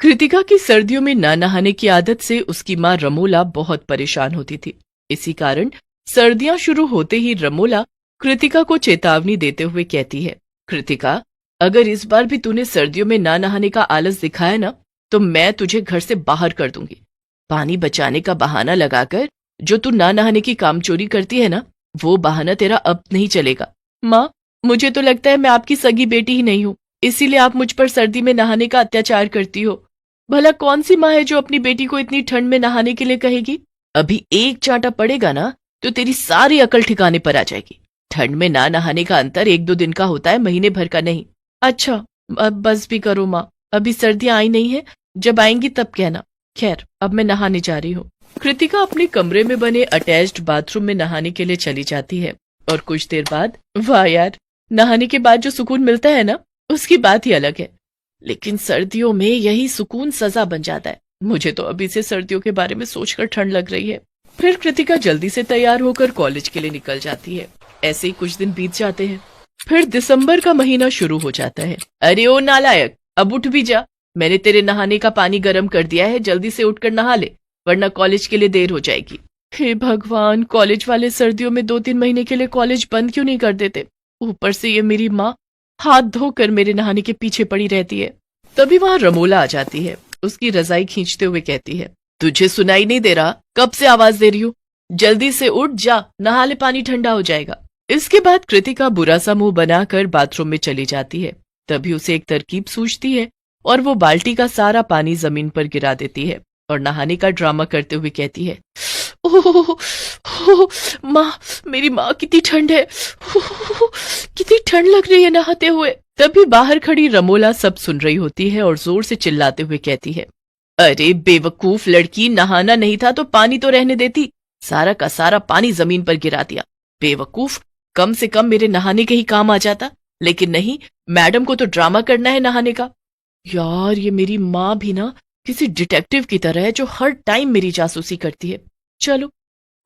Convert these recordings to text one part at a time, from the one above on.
कृतिका की सर्दियों में ना नहाने की आदत से उसकी माँ रमोला बहुत परेशान होती थी। इसी कारण सर्दियां शुरू होते ही रमोला कृतिका को चेतावनी देते हुए कहती है, कृतिका, अगर इस बार भी तूने सर्दियों में ना नहाने का आलस दिखाया ना, तो मैं तुझे घर से बाहर कर दूंगी। पानी बचाने का बहाना लगाकर जो तू ना नहाने की कामचोरी करती है ना, वो बहाना तेरा अब नहीं चलेगा। माँ, मुझे तो लगता है मैं आपकी सगी बेटी ही नहीं हूँ, इसीलिए आप मुझ पर सर्दी में नहाने का अत्याचार करती हो। भला कौन सी माँ है जो अपनी बेटी को इतनी ठंड में नहाने के लिए कहेगी? अभी एक चांटा पड़ेगा ना तो तेरी सारी अकल ठिकाने पर आ जाएगी। ठंड में ना नहाने का अंतर 1-2 दिन का होता है, महीने भर का नहीं। अच्छा, अब बस भी करो माँ, अभी सर्दियां आई नहीं है, जब आएंगी तब कहना। खैर, अब मैं नहाने जा रही हूँ। कृतिका अपने कमरे में बने अटैच्ड बाथरूम में नहाने के लिए चली जाती है और कुछ देर बाद, वाह यार, नहाने के बाद जो सुकून मिलता है ना, उसकी बात ही अलग है। लेकिन सर्दियों में यही सुकून सजा बन जाता है। मुझे तो अभी से सर्दियों के बारे में सोचकर ठंड लग रही है। फिर कृतिका जल्दी से तैयार होकर कॉलेज के लिए निकल जाती है। ऐसे ही कुछ दिन बीत जाते हैं। फिर दिसंबर का महीना शुरू हो जाता है। अरे ओ नालायक, अब उठ भी जा। मैंने तेरे नहाने का पानी गर्म कर दिया है, जल्दी से उठकर नहा ले, वरना कॉलेज के लिए देर हो जाएगी। हे भगवान, कॉलेज वाले सर्दियों में 2-3 महीने के लिए कॉलेज बंद क्यों नहीं कर देते? ऊपर से ये मेरी माँ हाथ धोकर मेरे नहाने के पीछे पड़ी रहती है। तभी वहां रमोला आ जाती है। उसकी रजाई खींचते हुए कहती है, तुझे सुनाई नहीं दे रहा? कब से आवाज दे रही हूँ? जल्दी से उठ जा, नहा ले, पानी ठंडा हो जाएगा। इसके बाद कृतिका बुरा सा मुंह बनाकर बाथरूम में चली जाती है। तभी उसे एक तरकीब सूझती है और वो बाल्टी का सारा पानी जमीन पर गिरा देती है और नहाने का ड्रामा करते हुए कहती है, ओह माँ, मेरी माँ, कितनी ठंड है, कितनी ठंड लग रही है नहाते हुए। तभी बाहर खड़ी रमोला सब सुन रही होती है और जोर से चिल्लाते हुए कहती है, अरे बेवकूफ लड़की, नहाना नहीं था तो पानी तो रहने देती, सारा का सारा पानी जमीन पर गिरा दिया। बेवकूफ, कम से कम मेरे नहाने के ही काम आ जाता, लेकिन नहीं, मैडम को तो ड्रामा करना है नहाने का। यार, ये मेरी माँ भी ना किसी डिटेक्टिव की तरह है जो हर टाइम मेरी जासूसी करती है। चलो,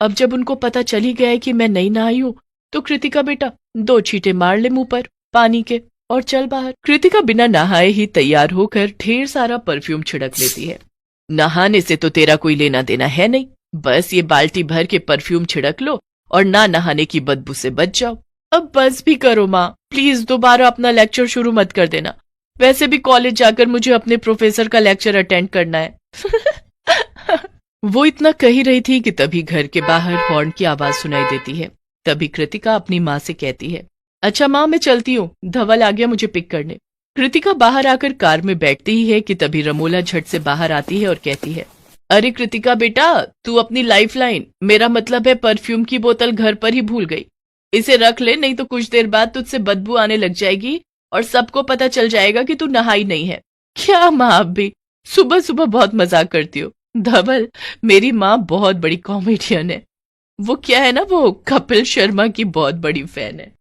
अब जब उनको पता चल ही गया है कि मैं नहीं नहाई हूं, तो कृतिका बेटा 2 छींटे मार ले मुंह पर पानी के और चल बाहर। कृतिका बिना नहाए ही तैयार होकर ढेर सारा परफ्यूम छिड़क लेती है। नहाने से तो तेरा कोई लेना देना है नहीं, बस ये बाल्टी भर के परफ्यूम छिड़क लो और ना नहाने की बदबू से बच जाओ। अब बस भी करो माँ, प्लीज दोबारा अपना लेक्चर शुरू मत कर देना। वैसे भी कॉलेज जाकर मुझे अपने प्रोफेसर का लेक्चर अटेंड करना है। वो इतना कह ही रही थी कि तभी घर के बाहर हॉर्न की आवाज सुनाई देती है। तभी कृतिका अपनी माँ से कहती है, अच्छा माँ, मैं चलती हूँ, धवल आ गया मुझे पिक करने। कृतिका बाहर आकर कार में बैठती ही है कि तभी रमोला झट से बाहर आती है और कहती है, अरे कृतिका बेटा, तू अपनी लाइफलाइन, मेरा मतलब है परफ्यूम की बोतल घर पर ही भूल गई। इसे रख ले, नहीं तो कुछ देर बाद तुझसे बदबू आने लग जाएगी और सबको पता चल जाएगा कि तू नहाई नहीं है। क्या माँ, आप भी सुबह सुबह बहुत मजाक करती हो। धवल, मेरी माँ बहुत बड़ी कॉमेडियन है। वो क्या है ना, वो कपिल शर्मा की बहुत बड़ी फैन है।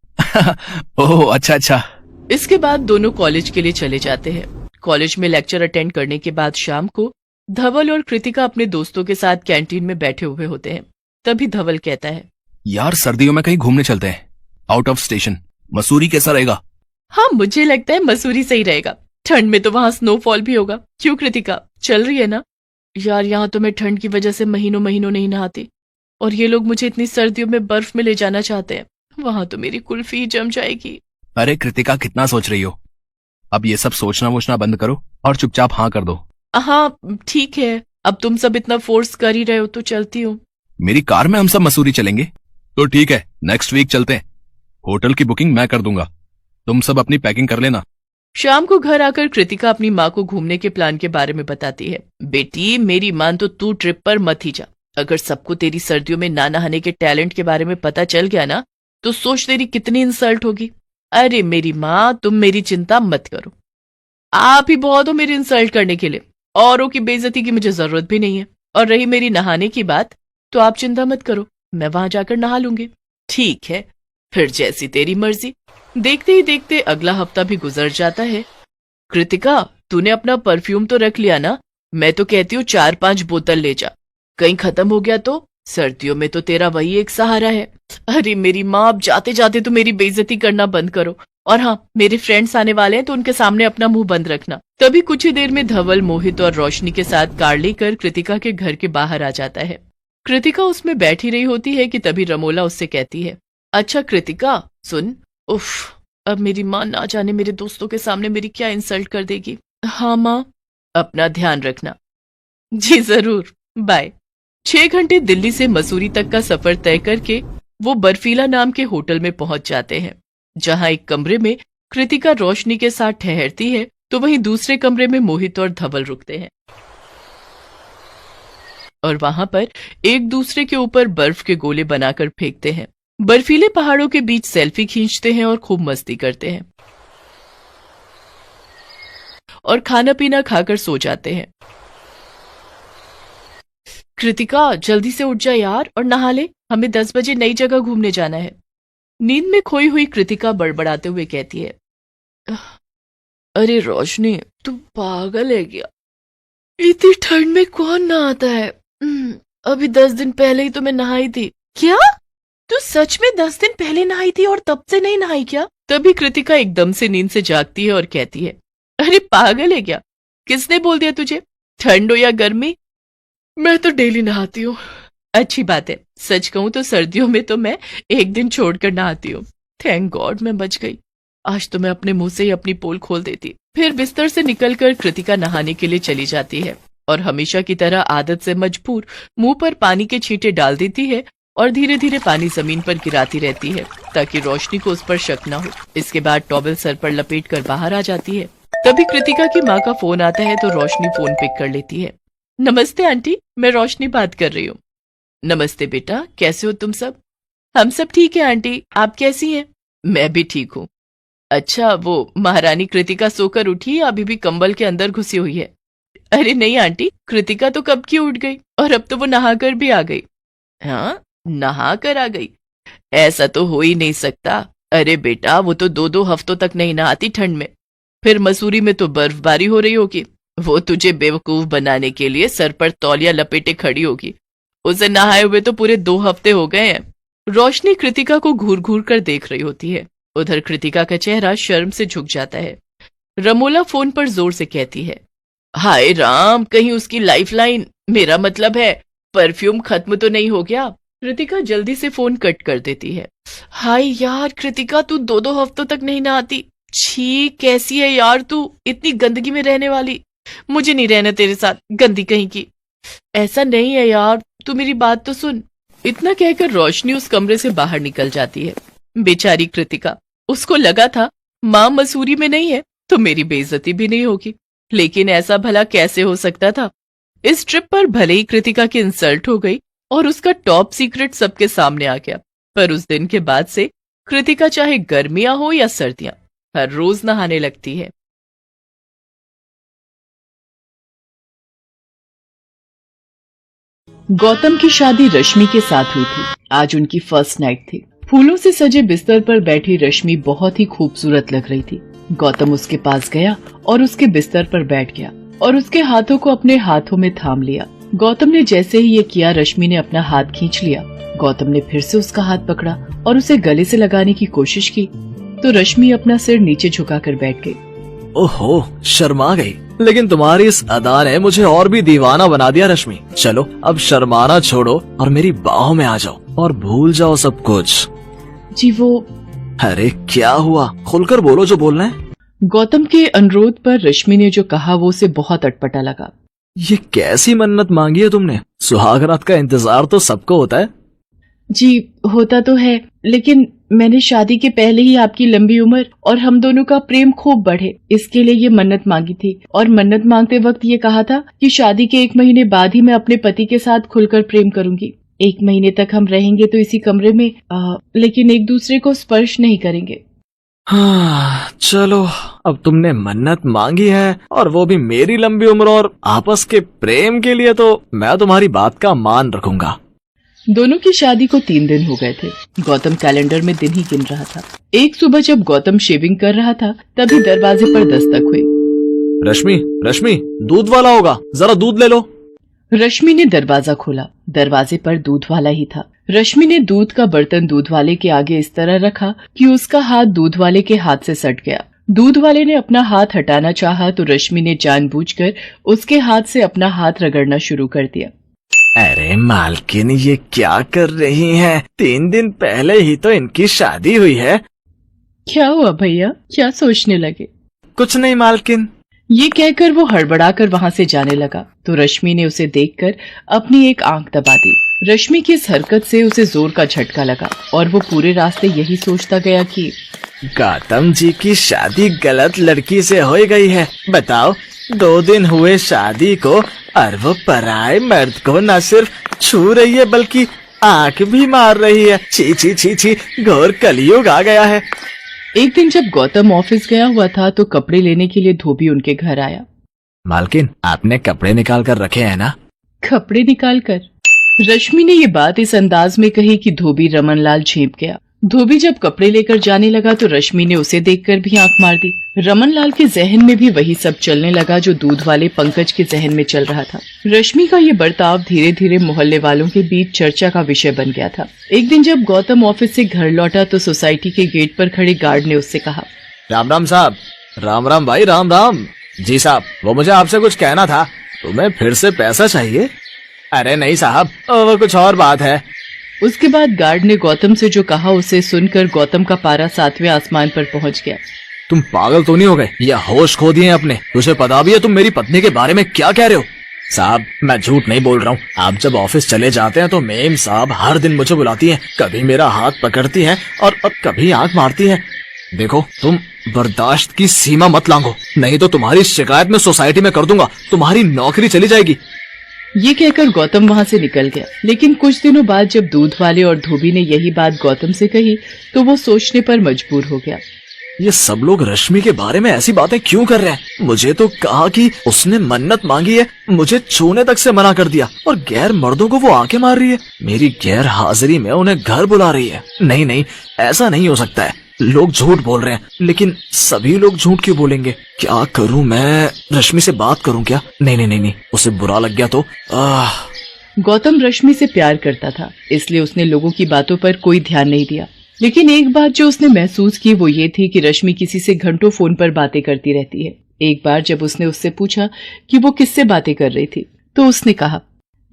ओह, अच्छा अच्छा। इसके बाद दोनों कॉलेज के लिए चले जाते हैं। कॉलेज में लेक्चर अटेंड करने के बाद शाम को धवल और कृतिका अपने दोस्तों के साथ कैंटीन में बैठे हुए होते हैं। तभी धवल कहता है, यार, सर्दियों में कहीं घूमने चलते हैं, आउट ऑफ स्टेशन। मसूरी कैसा रहेगा? हाँ, मुझे लगता है मसूरी सही रहेगा। ठंड में तो वहां स्नोफॉल भी होगा। क्यों कृतिका, चल रही है ना? यार, यहाँ तो मैं ठंड की वजह से महीनों महीनों नहीं नहाती और ये लोग मुझे इतनी सर्दियों में बर्फ में ले जाना चाहते हैं। वहां तो मेरी कुल्फी जम जाएगी। अरे कृतिका, कितना सोच रही हो? अब ये सब सोचना वोचना बंद करो और चुपचाप हाँ कर दो। हाँ ठीक है, अब तुम सब इतना फोर्स कर ही रहे हो तो चलती हूँ। मेरी कार में हम सब मसूरी चलेंगे। तो ठीक है, नेक्स्ट वीक चलते हैं। होटल की बुकिंग मैं कर दूंगा, तुम सब अपनी पैकिंग कर लेना। शाम को घर आकर कृतिका अपनी माँ को घूमने के प्लान के बारे में बताती है। बेटी, मेरी मान तो तू ट्रिप पर मत ही जा। अगर सबको तेरी सर्दियों में ना नहाने के टैलेंट के बारे में पता चल गया ना, तो सोच तेरी कितनी इंसल्ट होगी। अरे मेरी माँ, तुम मेरी चिंता मत करो, आप ही बहुत हो मेरी इंसल्ट करने के लिए। औरों की बेइज्जती की मुझे जरूरत भी नहीं है। और रही मेरी नहाने की बात, तो आप चिंता मत करो, मैं वहां जाकर नहा लूंगी। ठीक है, फिर जैसी तेरी मर्जी। देखते ही देखते अगला हफ्ता भी गुजर जाता है। कृतिका, तूने अपना परफ्यूम तो रख लिया ना? मैं तो कहती हूँ 4-5 बोतल ले जा, कहीं खत्म हो गया तो? सर्दियों में तो तेरा वही एक सहारा है। अरे मेरी माँ, अब जाते जाते तो मेरी बेइज्जती करना बंद करो। और हाँ, मेरे फ्रेंड्स आने वाले हैं तो उनके सामने अपना मुंह बंद रखना। तभी कुछ ही देर में धवल, मोहित और रोशनी के साथ कार लेकर कृतिका के घर के बाहर आ जाता है। कृतिका उसमें बैठी रही होती है कि तभी रमोला उससे कहती है, अच्छा कृतिका सुन, उफ, अब मेरी माँ ना जाने मेरे दोस्तों के सामने मेरी क्या इंसल्ट कर देगी। हाँ माँ, अपना ध्यान रखना। जी जरूर, बाय। 6 घंटे दिल्ली से मसूरी तक का सफर तय करके वो बर्फीला नाम के होटल में पहुंच जाते हैं, जहां एक कमरे में कृतिका रोशनी के साथ ठहरती है तो वहीं दूसरे कमरे में मोहित और धवल रुकते हैं और वहां पर एक दूसरे के ऊपर बर्फ के गोले बनाकर फेंकते हैं। बर्फीले पहाड़ों के बीच सेल्फी खींचते हैं और खूब मस्ती करते हैं और खाना पीना खाकर सो जाते हैं। कृतिका जल्दी से उठ जा यार और नहा ले, हमें 10 बजे नई जगह घूमने जाना है। नींद में खोई हुई कृतिका बड़बड़ाते हुए कहती है, अरे रोशनी तू पागल है क्या? इतनी ठंड में कौन नहाता है? अभी 10 दिन पहले ही तो मैं नहाई थी। क्या तू सच में 10 दिन पहले नहाई थी और तब से नहीं नहाई क्या? तभी कृतिका एकदम से नींद से जागती है और कहती है, अरे पागल है क्या? किसने बोल दिया तुझे ठंड हो या गर्मी? मैं तो डेली नहाती हूँ। अच्छी बात है, सच कहूं तो सर्दियों में तो मैं एक दिन छोड़कर नहाती हूँ। थैंक गॉड मैं बच गई, आज तो मैं अपने मुंह से ही अपनी पोल खोल देती। फिर बिस्तर से निकलकर कृतिका नहाने के लिए चली जाती है और हमेशा की तरह आदत से मजबूर मुंह पर पानी के छींटे डाल देती है और धीरे धीरे पानी जमीन पर गिराती रहती है ताकि रोशनी को उस पर शक न हो। इसके बाद टॉवेल सर पर लपेट कर बाहर आ जाती है। तभी कृतिका की माँ का फोन आता है तो रोशनी फोन पिक कर लेती है। नमस्ते आंटी, मैं रोशनी बात कर रही हूँ। नमस्ते बेटा, कैसे हो तुम सब? हम सब ठीक है आंटी, आप कैसी हैं? मैं भी ठीक हूँ। अच्छा, वो महारानी कृतिका सोकर उठी या अभी भी कंबल के अंदर घुसी हुई है? अरे नहीं आंटी, कृतिका तो कब की उठ गई और अब तो वो नहाकर भी आ गई। हाँ, नहा कर आ गई? ऐसा तो हो ही नहीं सकता। अरे बेटा, वो तो 2-2 हफ्तों तक नहीं नहाती ठंड में। फिर मसूरी में तो बर्फबारी हो रही होगी, वो तुझे बेवकूफ बनाने के लिए सर पर तौलिया लपेटे खड़ी होगी। उसे नहाए हुए तो पूरे 2 हफ्ते हो गए हैं। रोशनी कृतिका को घूर घूर कर देख रही होती है। उधर कृतिका का चेहरा शर्म से झुक जाता है। रमोला फोन पर जोर से कहती है, हाय राम, कहीं उसकी लाइफलाइन, मेरा मतलब है परफ्यूम खत्म तो नहीं हो गया? कृतिका जल्दी से फोन कट कर देती है। हाय यार कृतिका, तू 2-2 हफ्तों तक नहीं नहाती? छी, कैसी है यार तू, इतनी गंदगी में रहने वाली। मुझे नहीं रहना तेरे साथ, गंदी कहीं की। ऐसा नहीं है यार, तू मेरी बात तो सुन। इतना कहकर रोशनी उस कमरे से बाहर निकल जाती है। बेचारी कृतिका, उसको लगा था माँ मसूरी में नहीं है तो मेरी बेइज्जती भी नहीं होगी, लेकिन ऐसा भला कैसे हो सकता था? इस ट्रिप पर भले ही कृतिका की इंसल्ट हो गई और उसका टॉप सीक्रेट सबके सामने आ गया, पर उस दिन के बाद से कृतिका चाहे गर्मियां हो या सर्दियां हर रोज नहाने लगती है। गौतम की शादी रश्मि के साथ हुई थी। आज उनकी फर्स्ट नाइट थी। फूलों से सजे बिस्तर पर बैठी रश्मि बहुत ही खूबसूरत लग रही थी। गौतम उसके पास गया और उसके बिस्तर पर बैठ गया और उसके हाथों को अपने हाथों में थाम लिया। गौतम ने जैसे ही ये किया, रश्मि ने अपना हाथ खींच लिया। गौतम ने फिर से उसका हाथ पकड़ा और उसे गले से लगाने की कोशिश की तो रश्मि अपना सिर नीचे झुकाकर बैठ गई। ओहो, शर्मा गई। लेकिन तुम्हारी इस अदा ने मुझे और भी दीवाना बना दिया रश्मि। चलो अब शर्माना छोड़ो और मेरी बाहों में आ जाओ और भूल जाओ सब कुछ। जी वो। अरे क्या हुआ, खुलकर बोलो जो बोलना है। गौतम के अनुरोध पर रश्मि ने जो कहा वो उसे बहुत अटपटा लगा। ये कैसी मन्नत मांगी है तुमने? सुहाग रात का इंतजार तो सबको होता है। जी होता तो है, लेकिन मैंने शादी के पहले ही आपकी लंबी उम्र और हम दोनों का प्रेम खूब बढ़े, इसके लिए ये मन्नत मांगी थी। और मन्नत मांगते वक्त ये कहा था कि शादी के 1 महीने बाद ही मैं अपने पति के साथ खुलकर प्रेम करूंगी। 1 महीने तक हम रहेंगे तो इसी कमरे में, लेकिन एक दूसरे को स्पर्श नहीं करेंगे। हाँ चलो, अब तुमने मन्नत मांगी है और वो भी मेरी लंबी उम्र और आपस के प्रेम के लिए, तो मैं तुम्हारी बात का मान रखूंगा। दोनों की शादी को 3 दिन हो गए थे। गौतम कैलेंडर में दिन ही गिन रहा था। एक सुबह जब गौतम शेविंग कर रहा था तभी दरवाजे पर दस्तक हुई। रश्मि, रश्मि, दूध वाला होगा, जरा दूध ले लो। रश्मि ने दरवाजा खोला। दरवाजे पर दूध वाला ही था। रश्मि ने दूध का बर्तन दूध वाले के आगे इस तरह रखा कि उसका हाथ दूध वाले के हाथ से सट गया। दूध वाले ने अपना हाथ हटाना चाहा तो रश्मि ने जानबूझकर उसके हाथ से अपना हाथ रगड़ना शुरू कर दिया। अरे मालकिन, ये क्या कर रही हैं? 3 दिन पहले ही तो इनकी शादी हुई है। क्या हुआ भैया, क्या सोचने लगे? कुछ नहीं मालकिन। ये कहकर वो हड़बड़ाकर वहां से जाने लगा तो रश्मि ने उसे देखकर अपनी एक आंख दबा दी। रश्मि की इस हरकत से उसे जोर का झटका लगा और वो पूरे रास्ते यही सोचता गया कि गौतम जी की शादी गलत लड़की से हो गई है। बताओ, 2 दिन हुए शादी को और वो पराये मर्द को न सिर्फ छू रही है बल्कि आंख भी मार रही है। छी छी छी छी, घोर कलयुग आ गया है। एक दिन जब गौतम ऑफिस गया हुआ था तो कपड़े लेने के लिए धोबी उनके घर आया। मालकिन, आपने कपड़े निकाल कर रखे हैं ना? कपड़े निकाल कर? रश्मि ने ये बात इस अंदाज में कही कि धोबी रमनलाल झेप गया। धोबी जब कपड़े लेकर जाने लगा तो रश्मि ने उसे देखकर भी आंख मार दी। रमनलाल के जहन में भी वही सब चलने लगा जो दूध वाले पंकज के जहन में चल रहा था। रश्मि का ये बर्ताव धीरे धीरे मोहल्ले वालों के बीच चर्चा का विषय बन गया था। एक दिन जब गौतम ऑफिस से घर लौटा तो सोसाइटी के गेट पर खड़े गार्ड ने उससे कहा, राम राम साहब। राम राम भाई, राम राम। जी साहब, वो मुझे आपसे कुछ कहना था। तुम्हें फिर से पैसा चाहिए? अरे नहीं साहब, वो कुछ और बात है। उसके बाद गार्ड ने गौतम से जो कहा उसे सुनकर गौतम का पारा 7वें आसमान पर पहुंच गया। तुम पागल तो नहीं हो गए या होश खो दिए अपने? तुझे पता भी है तुम मेरी पत्नी के बारे में क्या कह रहे हो? साहब, मैं झूठ नहीं बोल रहा हूँ। आप जब ऑफिस चले जाते हैं तो मेम साहब हर दिन मुझे बुलाती हैं। कभी मेरा हाथ पकड़ती हैं और कभी आंख मारती हैं। देखो, तुम बर्दाश्त की सीमा मत लांघो, नहीं तो तुम्हारी शिकायत मैं सोसाइटी में कर दूंगा। तुम्हारी नौकरी चली जाएगी। ये कहकर गौतम वहां से निकल गया। लेकिन कुछ दिनों बाद जब दूध वाले और धोबी ने यही बात गौतम से कही तो वो सोचने पर मजबूर हो गया। ये सब लोग रश्मि के बारे में ऐसी बातें क्यों कर रहे हैं? मुझे तो कहा कि उसने मन्नत मांगी है, मुझे छूने तक से मना कर दिया और गैर मर्दों को वो आंखें मार रही है। मेरी गैर हाजिरी में उन्हें घर बुला रही है। नहीं नहीं, ऐसा नहीं हो सकता है। लोग झूठ बोल रहे हैं, लेकिन सभी लोग झूठ क्यों बोलेंगे? क्या करूं मैं? रश्मि से बात करूं क्या? नहीं नहीं नहीं नहीं, उसे बुरा लग गया तो गौतम रश्मि से प्यार करता था, इसलिए उसने लोगों की बातों पर कोई ध्यान नहीं दिया। लेकिन एक बात जो उसने महसूस की वो ये थी कि रश्मि किसी से घंटों फोन पर बातें करती रहती है। एक बार जब उसने उससे पूछा कि वो किससे बातें कर रही थी तो उसने कहा,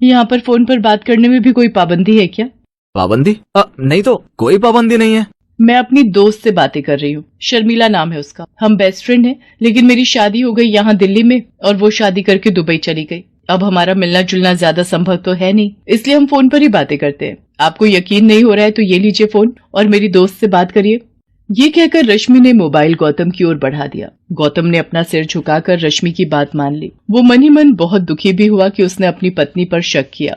यहाँ पर फोन पर बात करने में भी कोई पाबंदी है क्या? पाबंदी? नहीं तो कोई पाबंदी नहीं है। मैं अपनी दोस्त से बातें कर रही हूँ, शर्मिला नाम है उसका। हम बेस्ट फ्रेंड हैं, लेकिन मेरी शादी हो गई यहाँ दिल्ली में और वो शादी करके दुबई चली गई। अब हमारा मिलना जुलना ज्यादा संभव तो है नहीं, इसलिए हम फोन पर ही बातें करते हैं। आपको यकीन नहीं हो रहा है तो ये लीजिए फोन और मेरी दोस्त से बात करिए। ये कहकर रश्मि ने मोबाइल गौतम की ओर बढ़ा दिया। गौतम ने अपना सिर झुकाकर रश्मि की बात मान ली। वो मन ही मन बहुत दुखी भी हुआ कि उसने अपनी पत्नी पर शक किया।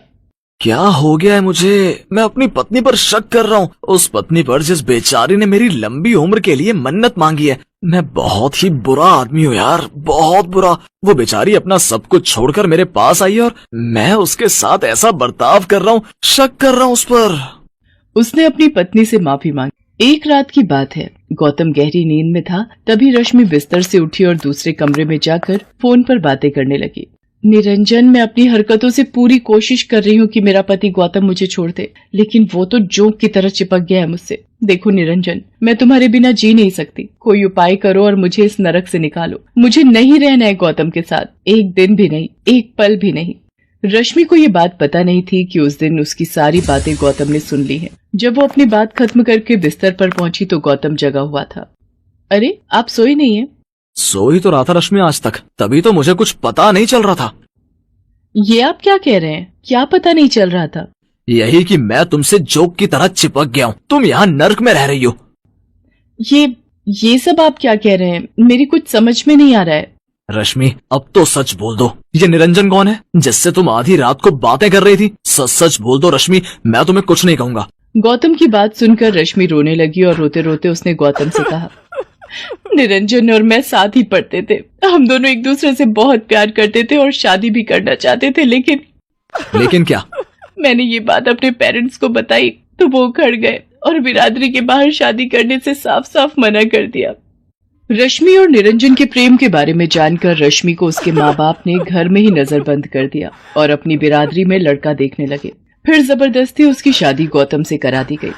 क्या हो गया है मुझे? मैं अपनी पत्नी पर शक कर रहा हूँ, उस पत्नी पर जिस बेचारी ने मेरी लंबी उम्र के लिए मन्नत मांगी है। मैं बहुत ही बुरा आदमी हूँ यार, बहुत बुरा। वो बेचारी अपना सब कुछ छोड़कर मेरे पास आई और मैं उसके साथ ऐसा बर्ताव कर रहा हूँ, शक कर रहा हूँ उस पर। उसने अपनी पत्नी से माफी मांगी। एक रात की बात है, गौतम गहरी नींद में था, तभी रश्मि बिस्तर से उठी और दूसरे कमरे में जाकर फोन पर बातें करने लगी। निरंजन, मैं अपनी हरकतों से पूरी कोशिश कर रही हूँ कि मेरा पति गौतम मुझे छोड़ दे, लेकिन वो तो जोंक की तरह चिपक गया है मुझसे। देखो निरंजन, मैं तुम्हारे बिना जी नहीं सकती। कोई उपाय करो और मुझे इस नरक से निकालो। मुझे नहीं रहना है गौतम के साथ, एक दिन भी नहीं, एक पल भी नहीं। रश्मि को ये बात पता नहीं थी कि उस दिन उसकी सारी बातें गौतम ने सुन ली हैं। जब वो अपनी बात खत्म करके बिस्तर पर पहुंची तो गौतम जगा हुआ था। अरे, आप सोई नहीं है? सो ही तो रहा था रश्मि आज तक, तभी तो मुझे कुछ पता नहीं चल रहा था। ये आप क्या कह रहे हैं? क्या पता नहीं चल रहा था? यही कि मैं तुमसे जोक की तरह चिपक गया हूँ। तुम यहाँ नर्क में रह रही हो। ये सब आप क्या कह रहे हैं? मेरी कुछ समझ में नहीं आ रहा है। रश्मि, अब तो सच बोल दो, ये निरंजन कौन है जिससे तुम आधी रात को बातें कर रही थी? सच सच बोल दो रश्मि, मैं तुम्हें कुछ नहीं कहूंगा। गौतम की बात सुनकर रश्मि रोने लगी और रोते रोते उसने गौतम से कहा, निरंजन और मैं साथ ही पढ़ते थे। हम दोनों एक दूसरे से बहुत प्यार करते थे और शादी भी करना चाहते थे, लेकिन क्या? मैंने ये बात अपने पेरेंट्स को बताई तो वो उखड़ गए और बिरादरी के बाहर शादी करने से साफ साफ मना कर दिया। रश्मि और निरंजन के प्रेम के बारे में जानकर रश्मि को उसके माँ बाप ने घर में ही नजरबंद कर दिया और अपनी बिरादरी में लड़का देखने लगे। फिर जबरदस्ती उसकी शादी गौतम से करा दी गई।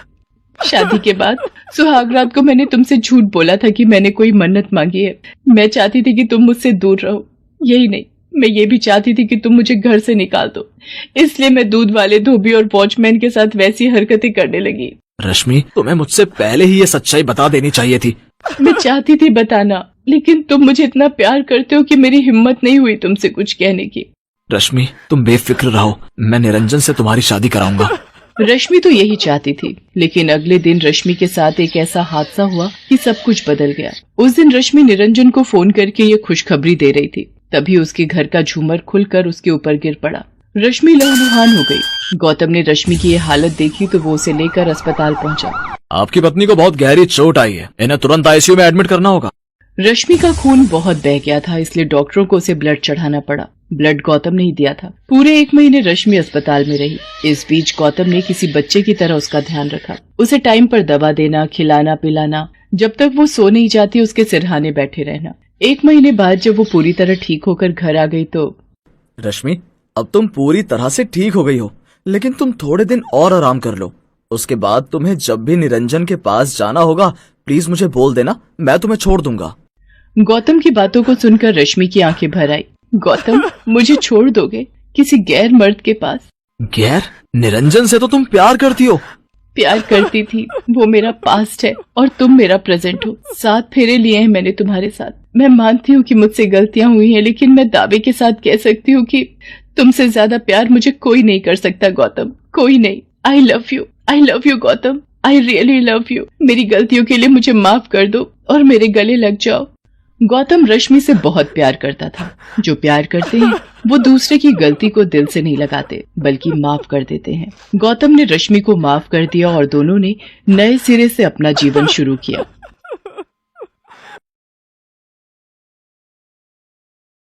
शादी के बाद सुहाग रात को मैंने तुमसे झूठ बोला था कि मैंने कोई मन्नत मांगी है। मैं चाहती थी कि तुम मुझसे दूर रहो, यही नहीं, मैं ये भी चाहती थी कि तुम मुझे घर से निकाल दो। इसलिए मैं दूध वाले, धोबी और वॉचमैन के साथ वैसी हरकतें करने लगी। रश्मि, तुम्हें मुझसे पहले ही ये सच्चाई बता देनी चाहिए थी। मैं चाहती थी बताना, लेकिन तुम मुझे इतना प्यार करते हो कि मेरी हिम्मत नहीं हुई तुमसे कुछ कहने की। रश्मि, तुम बेफिक्र रहो, मैं निरंजन से तुम्हारी शादी कराऊंगा। रश्मि तो यही चाहती थी, लेकिन अगले दिन रश्मि के साथ एक ऐसा हादसा हुआ कि सब कुछ बदल गया। उस दिन रश्मि निरंजन को फोन करके ये खुशखबरी दे रही थी, तभी उसके घर का झूमर खुलकर उसके ऊपर गिर पड़ा। रश्मि लहूलुहान हो गई। गौतम ने रश्मि की ये हालत देखी तो वो उसे लेकर अस्पताल पहुंचा। आपकी पत्नी को बहुत गहरी चोट आई है, इन्हें तुरंत आईसीयू में एडमिट करना होगा। रश्मि का खून बहुत बह गया था, इसलिए डॉक्टरों को उसे ब्लड चढ़ाना पड़ा। ब्लड गौतम नहीं दिया था। पूरे 1 महीने रश्मि अस्पताल में रही। इस बीच गौतम ने किसी बच्चे की तरह उसका ध्यान रखा, उसे टाइम पर दवा देना, खिलाना पिलाना, जब तक वो सो नहीं जाती उसके सिरहाने बैठे रहना। 1 महीने बाद जब वो पूरी तरह ठीक होकर घर आ गई तो रश्मि, अब तुम पूरी तरह से ठीक हो गई हो, लेकिन तुम थोड़े दिन और आराम कर लो। उसके बाद तुम्हें जब भी निरंजन के पास जाना होगा प्लीज मुझे बोल देना, मैं तुम्हें छोड़ दूंगा। गौतम की बातों को सुनकर रश्मि की आंखें भर आई। गौतम, मुझे छोड़ दोगे किसी गैर मर्द के पास? गैर? निरंजन से तो तुम प्यार करती हो। प्यार करती थी, वो मेरा पास्ट है और तुम मेरा प्रेजेंट हो। 7 फेरे लिए हैं मैंने तुम्हारे साथ। मैं मानती हूँ कि मुझसे गलतियां हुई हैं, लेकिन मैं दावे के साथ कह सकती हूँ कि तुमसे ज्यादा प्यार मुझे कोई नहीं कर सकता गौतम, कोई नहीं। I love you Gautam, I really love you. मेरी गलतियों के लिए मुझे माफ कर दो और मेरे गले लग जाओ। गौतम रश्मि से बहुत प्यार करता था। जो प्यार करते हैं वो दूसरे की गलती को दिल से नहीं लगाते, बल्कि माफ कर देते हैं। गौतम ने रश्मि को माफ कर दिया और दोनों ने नए सिरे से अपना जीवन शुरू किया।